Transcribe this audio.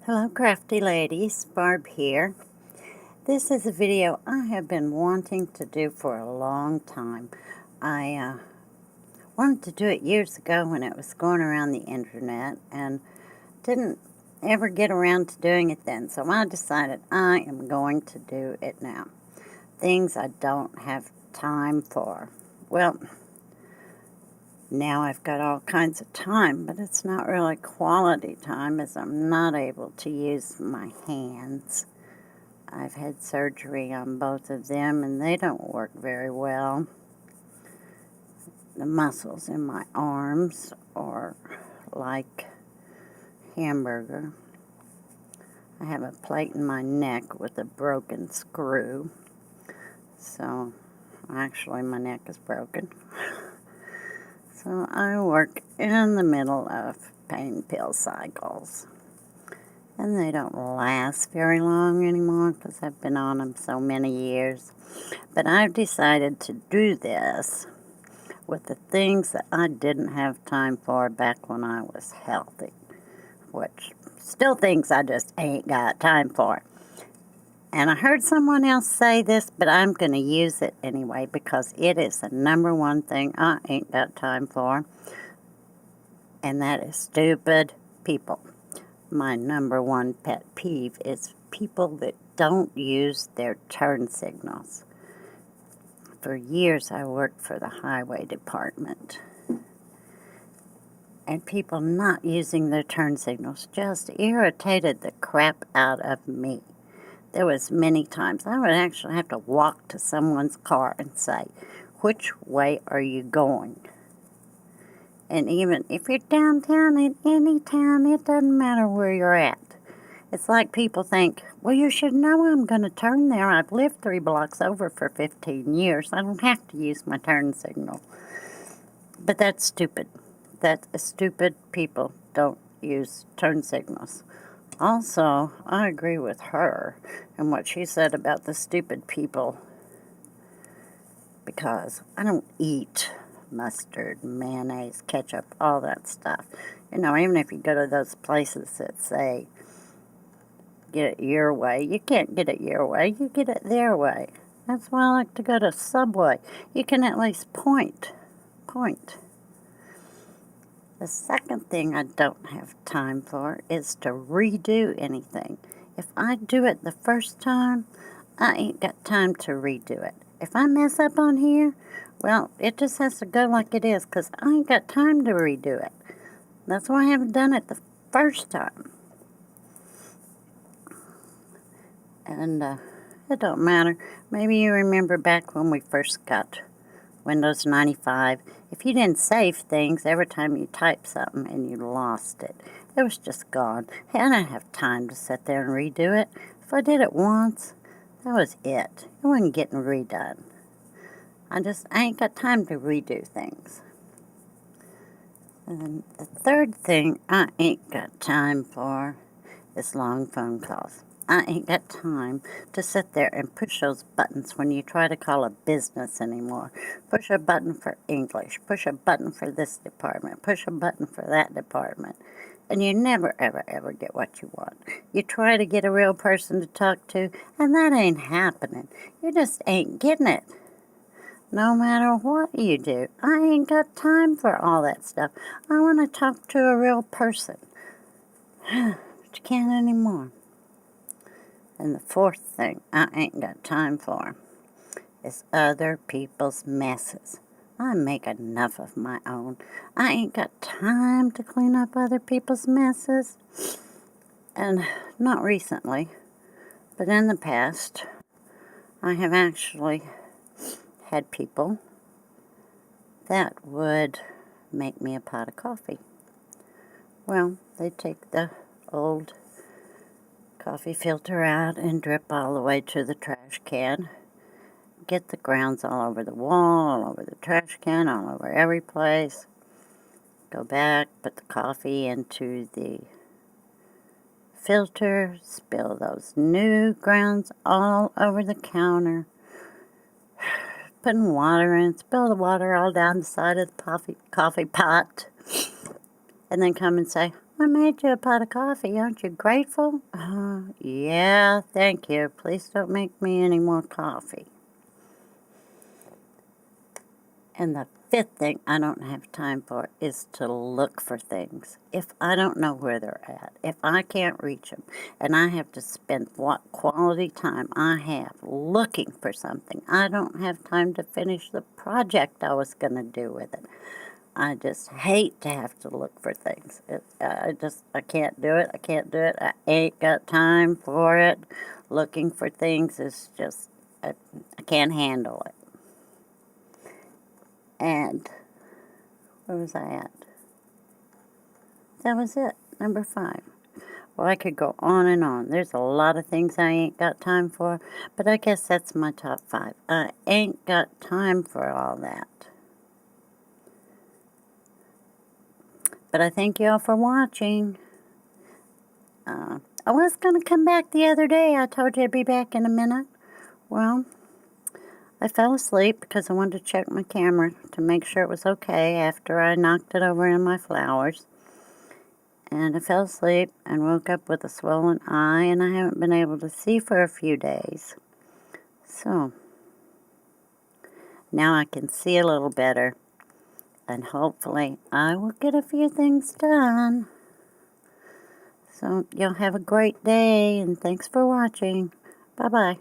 Hello crafty ladies, Barb here. This is a video I have been wanting to do for a long time. I wanted to do it years ago when it was going around the internet and didn't ever get around to doing it then. So I decided I am going to do it now. Things I don't have time for. Well, now I've got all kinds of time, but it's not really quality time as I'm not able to use my hands. I've had surgery on both of them and they don't work very well. The muscles in my arms are like hamburger. I have a plate in my neck with a broken screw. So actually my neck is broken. So I work in the middle of pain pill cycles. And they don't last very long anymore because I've been on them so many years. But I've decided to do this with the things that I didn't have time for back when I was healthy. Which, still things I just ain't got time for. And I heard someone else say this, but I'm going to use it anyway because it is the number one thing I ain't got time for. And that is stupid people. My number one pet peeve is people that don't use their turn signals. For years I worked for the highway department. And people not using their turn signals just irritated the crap out of me. There was many times I would actually have to walk to someone's car and say, "Which way are you going?" And even if you're downtown in any town, it doesn't matter where you're at. It's like people think, well, you should know I'm going to turn there. I've lived 3 blocks over for 15 years. I don't have to use my turn signal. But that's stupid. That's stupid. People don't use turn signals. Also, I agree with her and what she said about the stupid people because I don't eat mustard, mayonnaise, ketchup, all that stuff. You know, even if you go to those places that say, get it your way, you can't get it your way, you get it their way. That's why I like to go to Subway. You can at least point. The second thing I don't have time for is to redo anything. If I do it the first time, I ain't got time to redo it. If I mess up on here, well, it just has to go like it is because I ain't got time to redo it. That's why I haven't done it the first time. And it don't matter. Maybe you remember back when we first got Windows 95. If you didn't save things every time you typed something and you lost it, it was just gone. Hey, I didn't have time to sit there and redo it. If I did it once, that was it. It wasn't getting redone. I ain't got time to redo things. And the third thing I ain't got time for is long phone calls. I ain't got time to sit there and push those buttons when you try to call a business anymore. Push a button for English, push a button for this department, push a button for that department. And you never, ever, ever get what you want. You try to get a real person to talk to, and that ain't happening. You just ain't getting it. No matter what you do, I ain't got time for all that stuff. I want to talk to a real person. But you can't anymore. And the fourth thing I ain't got time for is other people's messes. I make enough of my own. I ain't got time to clean up other people's messes. And not recently, but in the past, I have actually had people that would make me a pot of coffee. Well, they take the old coffee filter out and drip all the way to the trash can. Get the grounds all over the wall, all over the trash can, all over every place. Go back, put the coffee into the filter, spill those new grounds all over the counter. Putting water in, spill the water all down the side of the coffee pot. And then come and say, I made you a pot of coffee. Aren't you grateful? Yeah, thank you. Please don't make me any more coffee. And the fifth thing I don't have time for is to look for things. If I don't know where they're at, if I can't reach them, and I have to spend what quality time I have looking for something, I don't have time to finish the project I was going to do with it. I just hate to have to look for things. I can't do it. I can't do it. I ain't got time for it. Looking for things is just, I can't handle it. And where was I at? That was it, number 5. Well, I could go on and on. There's a lot of things I ain't got time for, but I guess that's my top 5. I ain't got time for all that. But I thank you all for watching. I was going to come back the other day. I told you I'd be back in a minute. Well, I fell asleep because I wanted to check my camera to make sure it was okay after I knocked it over in my flowers. And I fell asleep and woke up with a swollen eye, and I haven't been able to see for a few days. So, now I can see a little better, and hopefully I will get a few things done. So, y'all have a great day, and thanks for watching. Bye-bye.